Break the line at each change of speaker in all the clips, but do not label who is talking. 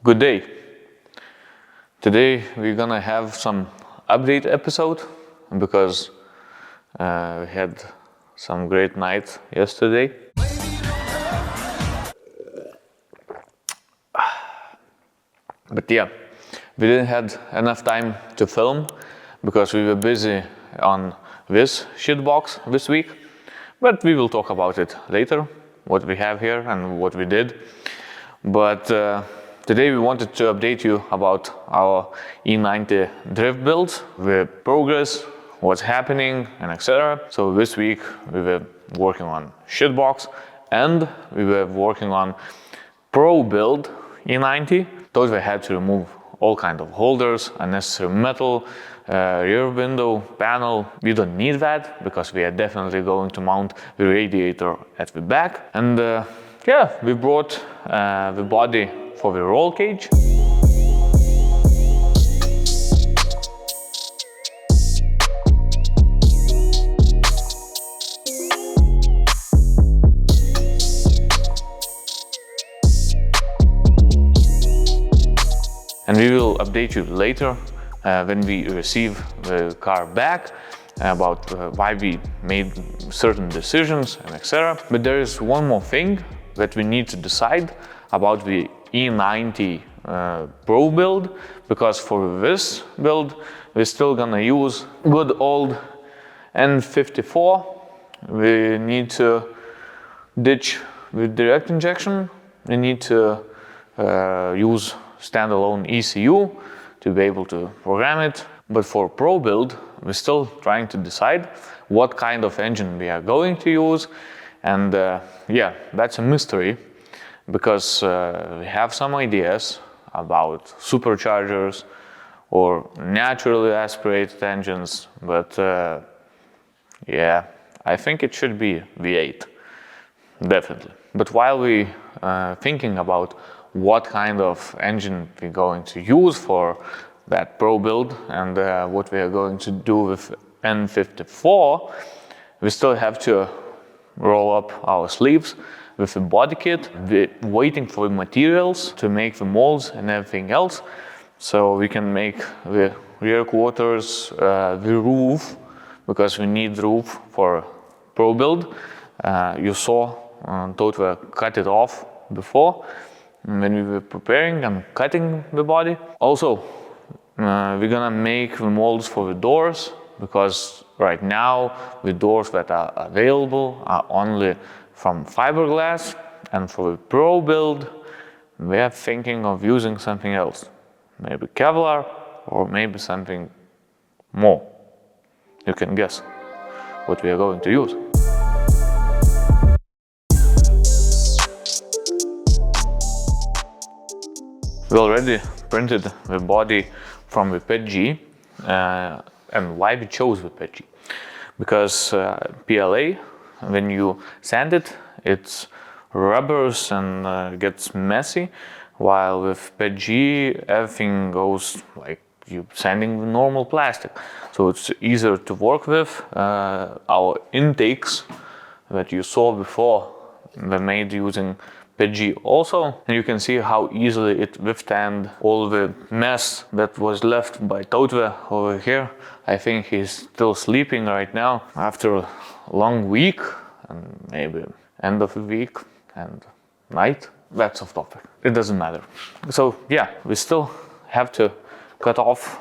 Good day. Today we're gonna have some update episode because we had some great night yesterday. But yeah, we didn't have enough time to film because we were busy on this shitbox this week. But we will talk about it later, what we have here and what we did. But today we wanted to update you about our E90 drift build, the progress, what's happening, and etc. So this week we were working on shitbox and we were working on pro build E90. Those we had to remove all kind of holders, unnecessary metal, rear window, panel. We don't need that because we are definitely going to mount the radiator at the back. And yeah, we brought the body for the roll cage. And we will update you later when we receive the car back about why we made certain decisions and etc. But there is one more thing that we need to decide about the E90 Pro build, because for this build we're still gonna use good old N54. We need to ditch with direct injection. We need to use standalone ECU to be able to program it. But for Pro build, we're still trying to decide what kind of engine we are going to use. And yeah, that's a mystery because we have some ideas about superchargers or naturally aspirated engines, but yeah, I think it should be V8, definitely. But while we thinking about what kind of engine we're going to use for that Pro build and what we are going to do with N54, we still have to roll up our sleeves with the body kit. We're waiting for the materials to make the molds and everything else, so we can make the rear quarters, the roof, because we need roof for Pro build. You saw Totwe cut it off before when we were preparing and cutting the body. Also, we're gonna make the molds for the doors, because right now the doors that are available are only from fiberglass, and for the Pro build we are thinking of using something else, maybe Kevlar or maybe something more. You can guess what we are going to use. We already printed the body from the PETG, and why we chose the PETG? Because PLA, when you sand it, it's rubbers and gets messy, while with PETG everything goes like you sanding the normal plastic, so it's easier to work with. Our intakes that you saw before were made using PETG also, and you can see how easily it withstand all the mess that was left by Totwe over here. I think he's still sleeping right now after a long week and maybe end of the week and night. That's off topic, it doesn't matter. So yeah, we still have to cut off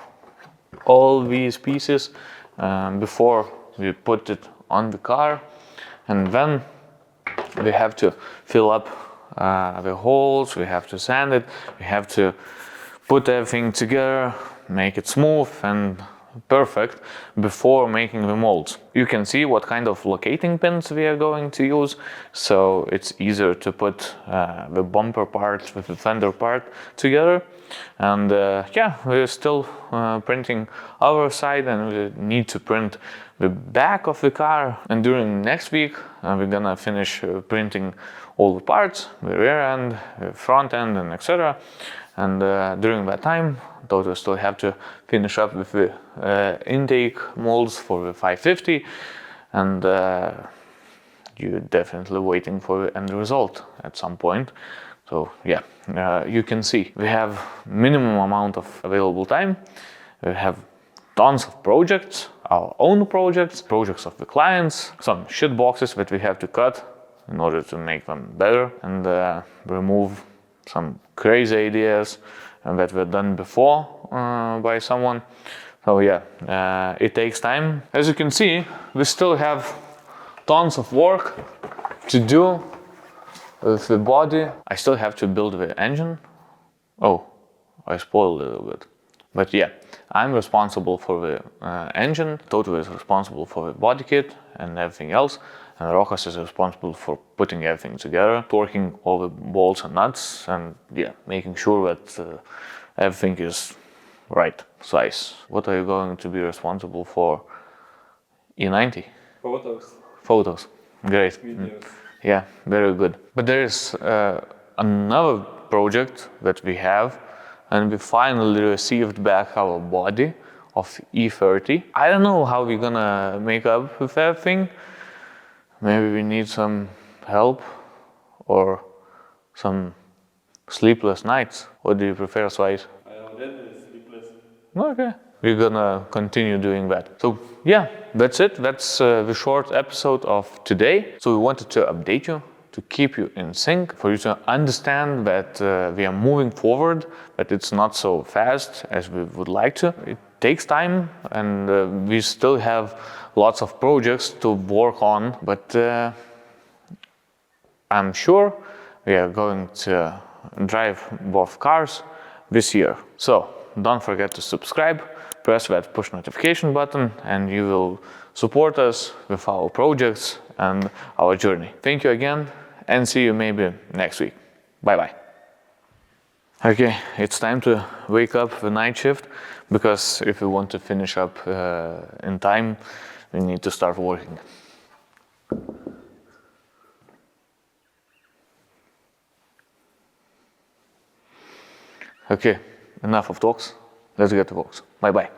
all these pieces before we put it on the car, and then we have to fill up the holes, we have to sand it, we have to put everything together, make it smooth and perfect before making the molds. You can see what kind of locating pins we are going to use, so it's easier to put the bumper part with the fender part together. And yeah, we're still printing our side, and we need to print the back of the car. And during next week we're gonna finish printing all the parts, the rear end, the front end, and etc. And during that time, we still have to finish up with the intake molds for the 550, and you're definitely waiting for the end result at some point. So yeah, you can see we have minimum amount of available time. We have tons of projects, our own projects, projects of the clients, some shit boxes that we have to cut in order to make them better, and remove some crazy ideas that were done before by someone. So yeah, it takes time. As you can see, we still have tons of work to do with the body. I still have to build the engine. Oh, I spoiled a little bit. But yeah, I'm responsible for the engine, Toto is responsible for the body kit and everything else, and Rokas is responsible for putting everything together, torquing all the bolts and nuts, and yeah, making sure that everything is right size. What are you going to be responsible for? E90?
Photos.
Photos. Great.
Videos.
Yeah, very good. But there is another project that we have, and we finally received back our body of E30. I don't know how we're gonna make up with everything. Maybe we need some help or some sleepless nights. What do you prefer, Swais?
I already sleepless.
Okay. We're gonna continue doing that. So yeah, that's it. That's the short episode of today. So we wanted to update you, to keep you in sync, for you to understand that we are moving forward, but it's not so fast as we would like to. It takes time, and we still have lots of projects to work on, but I'm sure we are going to drive both cars this year. So don't forget to subscribe, press that push notification button, and you will support us with our projects and our journey. Thank you again, and see you maybe next week. Bye bye. Okay, it's time to wake up the night shift, because if we want to finish up in time, we need to start working. Okay, enough of talks. Let's get to work. Bye bye.